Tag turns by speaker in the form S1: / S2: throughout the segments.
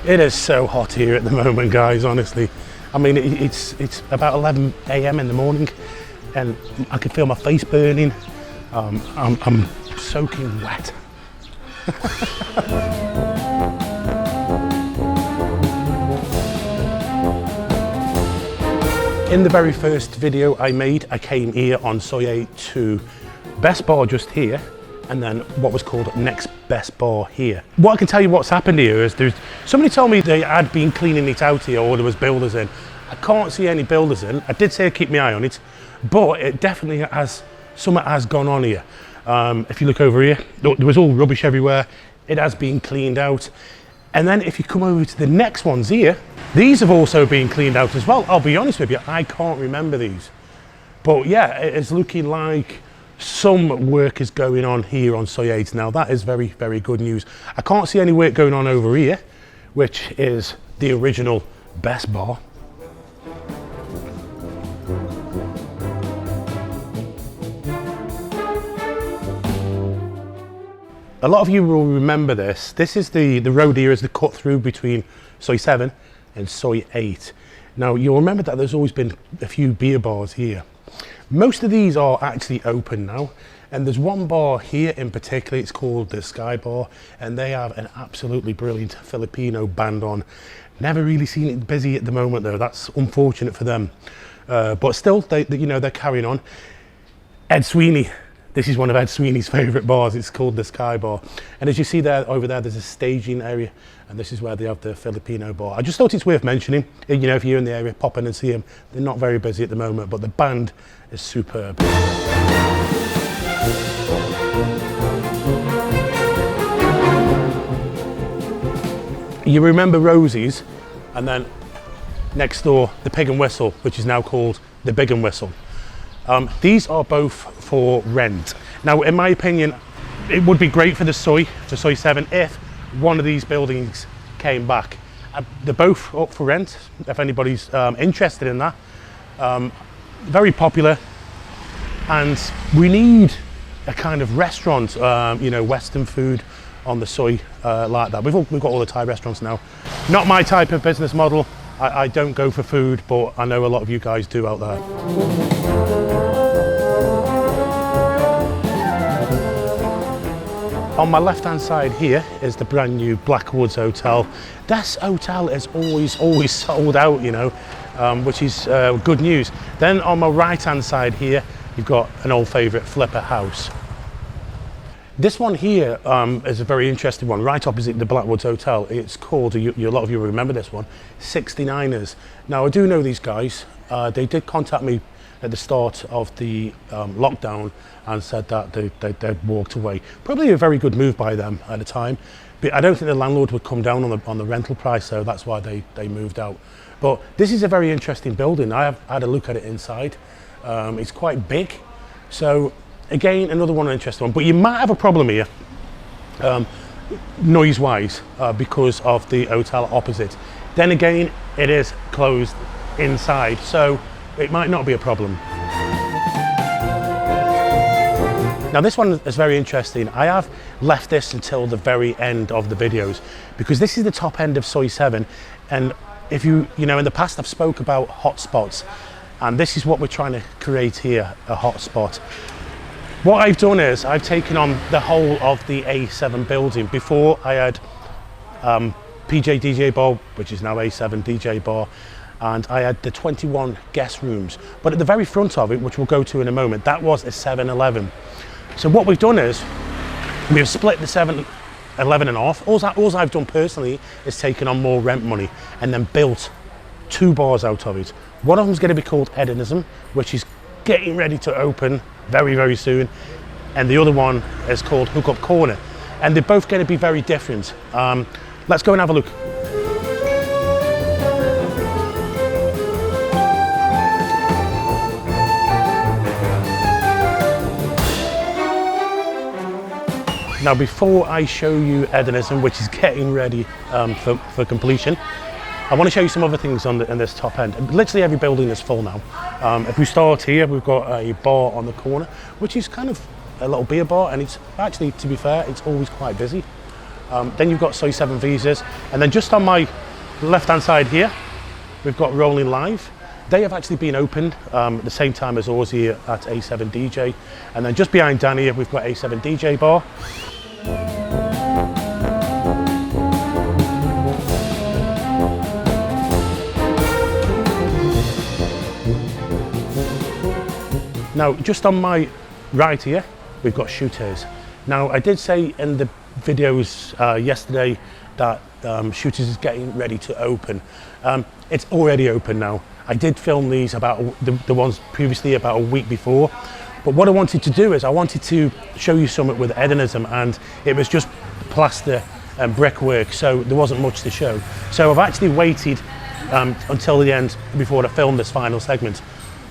S1: It is so hot here at the moment, guys, honestly. I mean, it's about 11 a.m. in the morning and I can feel my face burning. I'm soaking wet. In the very first video I made, I came here on Soi 8 to Best Bar just here, and then what was called Next Best Bar here. What I can tell you what's happened here is somebody told me they had been cleaning it out here, or there was builders in. I can't see any builders in. I did say I'd keep my eye on it, but it definitely has, something has gone on here. If you look over here, there was all rubbish everywhere. It has been cleaned out. And then if you come over to the next ones here, these have also been cleaned out as well. I'll be honest with you, I can't remember these. But yeah, it's looking like some work is going on here on Soi 8 now. That is very, very good news. I can't see any work going on over here, which is the original Best Bar. A lot of you will remember this. This is the road here is the cut through between Soi 7 and Soi 8. Now you'll remember that there's always been a few beer bars here. Most of these are actually open now, and there's one bar here in particular. It's called the Sky Bar, and they have an absolutely brilliant Filipino band on. Never really seen it busy at the moment though. That's unfortunate for them, but still they're carrying on. Ed Sweeney. This is one of Ed Sweeney's favourite bars. It's called the Sky Bar. And as you see there, over there, there's a staging area, and this is where they have the Filipino bar. I just thought it's worth mentioning. You know, if you're in the area, pop in and see them. They're not very busy at the moment, but the band is superb. You remember Rosie's, and then next door, the Pig and Whistle, which is now called the Big and Whistle. These are both for rent. Now, in my opinion, it would be great for Soi 7 if one of these buildings came back. They're both up for rent, if anybody's interested in that. Very popular, and we need a kind of restaurant, you know, Western food on the Soi like that. We've got all the Thai restaurants now. Not my type of business model. I don't go for food, but I know a lot of you guys do out there. On my left-hand side here is the brand new Blackwoods Hotel. This hotel is always sold out, you know, which is good news. Then on my right-hand side here, you've got an old favourite, Flipper House. This one here is a very interesting one, right opposite the Blackwoods Hotel. It's called, a lot of you will remember this one, 69ers. Now I do know these guys. They did contact me at the start of the lockdown and said that they'd walked away. Probably a very good move by them at the time, but I don't think the landlord would come down on the rental price, so that's why they moved out. But this is a very interesting building. I have had a look at it inside. It's quite big, so again, another one interesting one. But you might have a problem here, noise-wise, because of the hotel opposite. Then again, it is closed inside, so it might not be a problem. Now this one is very interesting. I have left this until the very end of the videos because this is the top end of Soi 7, and if you know, in the past I've spoke about hotspots, and this is what we're trying to create here, a hotspot. What I've done is I've taken on the whole of the A7 building. Before I had PJ DJ bar, which is now A7 DJ bar, and I had the 21 guest rooms. But at the very front of it, which we'll go to in a moment, that was a 7-Eleven. So what we've done is we've split the 7-Eleven in half. All I've done personally is taken on more rent money and then built 2 bars out of it. One of them is going to be called Hedonism, which is getting ready to open very, very soon. And the other one is called Hookup Corner. And they're both going to be very different. Let's go and have a look. Now, before I show you Hedonism, which is getting ready for completion, I want to show you some other things in this top end. Literally every building is full now. If we start here, we've got a bar on the corner, which is kind of a little beer bar, and it's actually, to be fair, it's always quite busy. Then you've got Soi 7 visas, and then just on my left hand side here, we've got Rolling Live. They have actually been opened at the same time as us here at A7 DJ. And then just behind Dan here, we've got A7 DJ Bar. Now, just on my right here, we've got Shooters. Now, I did say in the videos yesterday that Shooters is getting ready to open. It's already open now. I did film these about the ones previously about a week before, but what I wanted to do is I wanted to show you something with Hedonism, and it was just plaster and brickwork, so there wasn't much to show. So I've actually waited until the end before I film this final segment.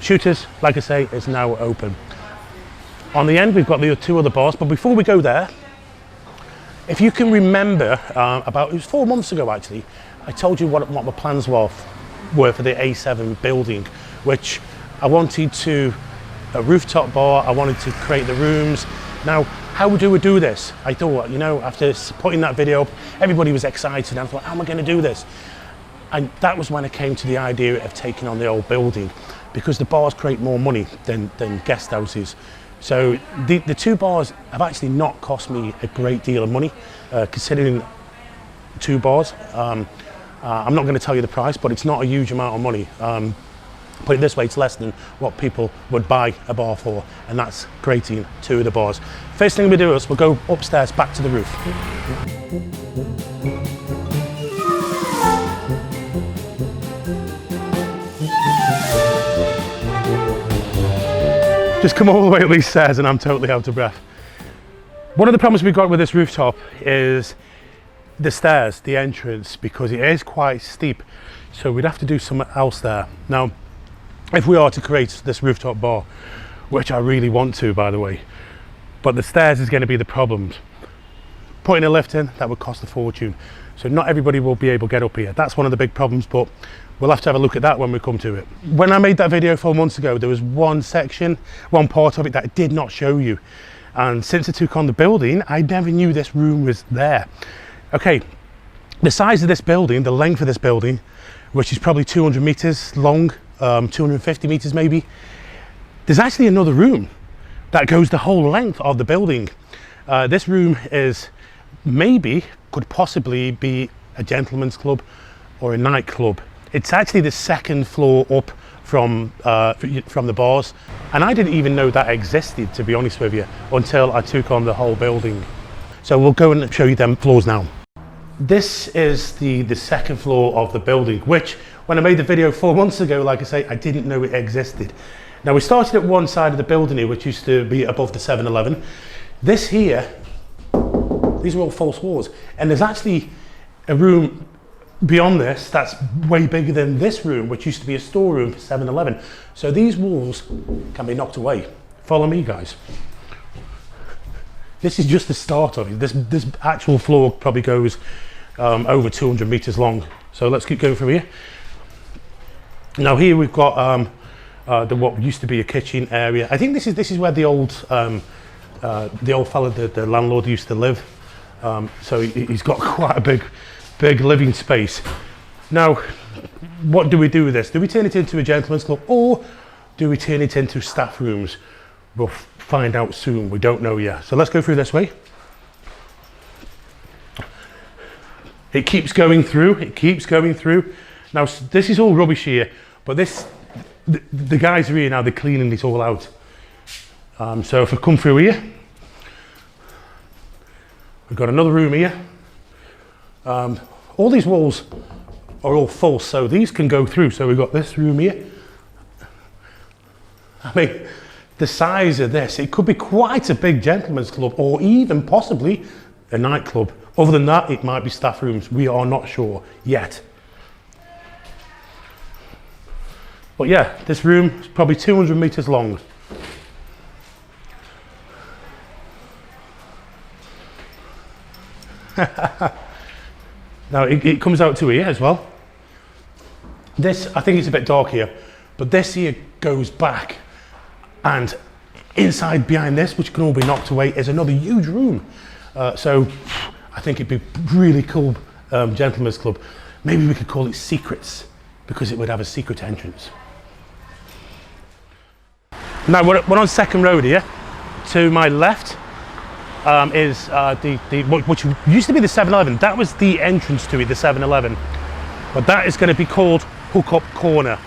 S1: Shooters, like I say, is now open. On the end, we've got the two other bars, but before we go there, if you can remember, it was 4 months ago actually, I told you what my plans were for the A7 building, which I wanted a rooftop bar, I wanted to create the rooms. Now, how do we do this? I thought, you know, after putting that video up, everybody was excited, and I thought, how am I going to do this? And that was when I came to the idea of taking on the old building, because the bars create more money than guest houses. So the two bars have actually not cost me a great deal of money, considering 2 bars. I'm not going to tell you the price, but it's not a huge amount of money. Put it this way, it's less than what people would buy a bar for, and that's creating 2 of the bars. First thing we do is we'll go upstairs back to the roof. Just come all the way up these stairs and I'm totally out of breath. One of the problems we've got with this rooftop is the stairs, the entrance, because it is quite steep. So we'd have to do something else there. Now, if we are to create this rooftop bar, which I really want to, by the way, but the stairs is going to be the problem. Putting a lift in, that would cost a fortune. So not everybody will be able to get up here. That's one of the big problems, but we'll have to have a look at that when we come to it. When I made that video 4 months ago, there was one part of it that I did not show you. And since I took on the building, I never knew this room was there. Okay, the size of this building, the length of this building, which is probably 200 meters long, 250 meters maybe, there's actually another room that goes the whole length of the building. This room could possibly be a gentleman's club or a nightclub. It's actually the 2nd floor up from the bars, and I didn't even know that existed, to be honest with you, until I took on the whole building. So we'll go and show you them floors now. This is the 2nd floor of the building, which when I made the video 4 months ago, like I say, I didn't know it existed. Now we started at one side of the building here, which used to be above the 7-Eleven. This here, these are all false walls, and there's actually a room beyond this that's way bigger than this room, which used to be a storeroom for 7-Eleven. So these walls can be knocked away. Follow me, guys. This is just the start of it. This actual floor probably goes over 200 meters long. So let's keep going from here. Now here we've got what used to be a kitchen area. I think this is where the old fella, the landlord, used to live. So he's got quite a big living space. Now, what do we do with this? Do we turn it into a gentleman's club, or do we turn it into staff rooms? We'll find out soon. We don't know yet. So let's go through this way. It keeps going through. It keeps going through. Now this is all rubbish here, but the guys are here now. They're cleaning it all out. So if I come through here, we've got another room here. All these walls are all false, so these can go through. So we've got this room here. I mean, the size of this, it could be quite a big gentleman's club, or even possibly a nightclub. Other than that, it might be staff rooms. We are not sure yet. But yeah, this room is probably 200 meters long. Now it comes out to here as well. This, I think it's a bit dark here, but this here goes back, and inside behind this, which can all be knocked away, is another huge room. So I think it'd be really cool, gentlemen's club. Maybe we could call it Secrets, because it would have a secret entrance. Now we're on second road here. To my left is which used to be the 7-Eleven. That was the entrance to it, the 7-Eleven. But that is going to be called Hookup Corner.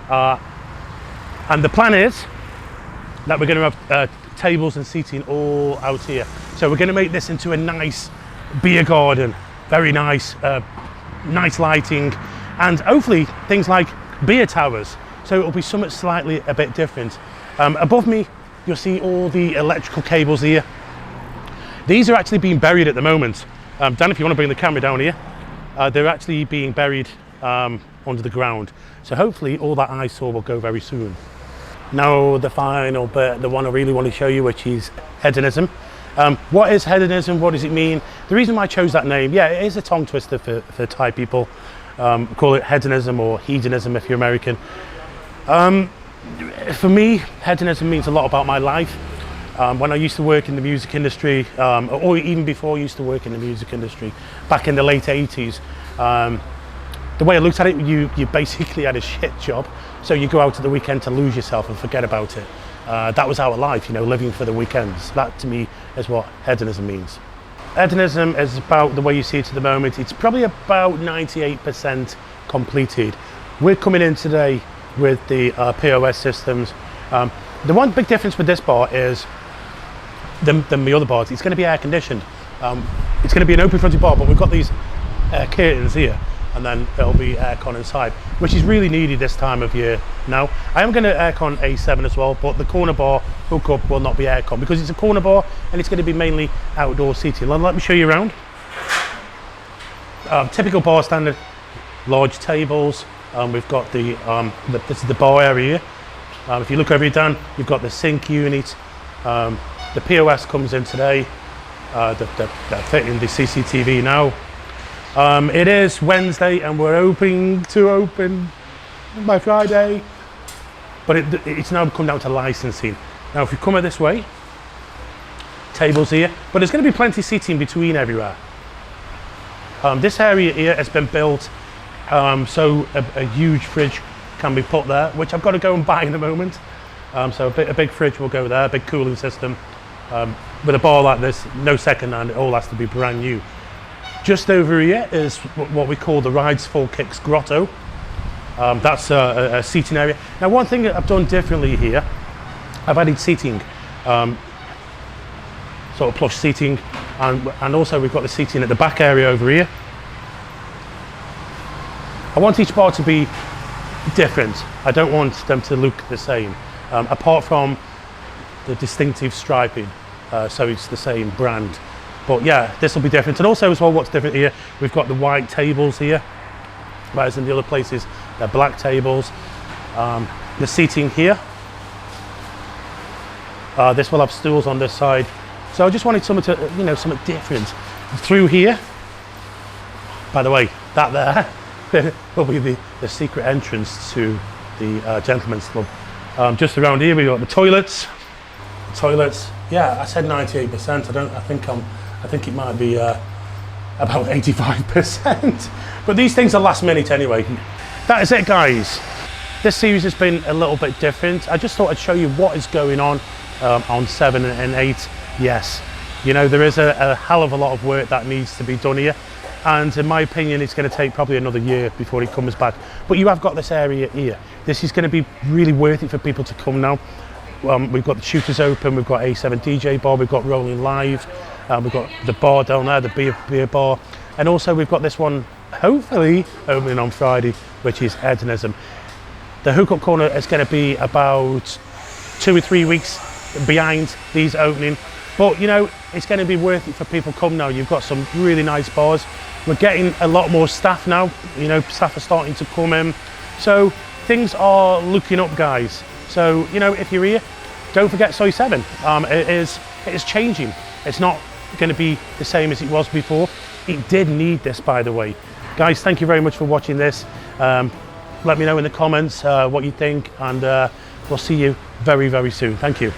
S1: And the plan is that we're going to have tables and seating all out here. So we're going to make this into a nice beer garden, very nice, nice lighting, and hopefully things like beer towers. So it'll be something slightly a bit different. Above me, you'll see all the electrical cables here. These are actually being buried at the moment. Dan, if you want to bring the camera down here, they're actually being buried under the ground. So hopefully all that eyesore will go very soon. Now the final bit, the one I really want to show you, which is hedonism. What is hedonism? What does it mean? The reason why I chose that name, yeah, it is a tongue twister for Thai people. Call it hedonism or hedonism if you're American. For me, hedonism means a lot about my life. When I used to work in the music industry, or even before I used to work in the music industry, back in the late 80s, the way I looked at it, you basically had a shit job, so you go out at the weekend to lose yourself and forget about it. That was our life, you know, living for the weekends. That to me is what hedonism means. Hedonism is about the way you see it at the moment. It's probably about 98% completed. We're coming in today with the POS systems. The one big difference with this bar is than the other bars, it's going to be air conditioned. It's going to be an open fronted bar, but we've got these curtains here, and then it'll be aircon inside, which is really needed this time of year now. I am going to aircon A7 as well, but the corner bar hookup will not be aircon because it's a corner bar and it's going to be mainly outdoor seating. Let me show you around. Typical bar standard, large tables. We've got this is the bar area here. If you look over here, Dan, you've got the sink unit. The POS comes in today. They're fitting the CCTV now. It is Wednesday and we're hoping to open by Friday, but it's now come down to licensing. Now if you come this way, tables here, but there's going to be plenty of seating between everywhere. This area here has been built so a huge fridge can be put there, which I've got to go and buy in a moment. So a big fridge will go there, a big cooling system. With a bar like this, no second hand, it all has to be brand new. Just over here is what we call the Rides for Kicks Grotto. That's a seating area. Now one thing that I've done differently here, I've added seating, sort of plush seating, and also we've got the seating at the back area over here. I want each bar to be different. I don't want them to look the same, apart from the distinctive striping, so it's the same brand. But yeah, this will be different. And also as well, what's different here, we've got the white tables here, whereas in the other places, they're black tables. The seating here, this will have stools on this side. So I just wanted something to, you know, something different. Through here, by the way, that there will be the secret entrance to the gentlemen's club. Just around here, we've got the toilets. Yeah, I said 98%. I think it might be about 85%. But these things are last minute anyway. That is it, guys. This series has been a little bit different. I just thought I'd show you what is going on 7 and 8. Yes, you know, there is a hell of a lot of work that needs to be done here. And in my opinion, it's going to take probably another year before it comes back. But you have got this area here. This is going to be really worth it for people to come now. We've got the shooters open, we've got A7 DJ bar, we've got Rolling Live, we've got the bar down there, the beer bar, and also we've got this one hopefully opening on Friday, which is Hedonism. The hookup corner is going to be about 2 or 3 weeks behind these opening, but you know, it's going to be worth it for people to come now. You've got some really nice bars. We're getting a lot more staff now, you know, staff are starting to come in, so things are looking up, guys. So, you know, if you're here, don't forget Soy 7. It is changing. It's not going to be the same as it was before. It did need this, by the way. Guys, thank you very much for watching this. Let me know in the comments what you think, and we'll see you very, very soon. Thank you.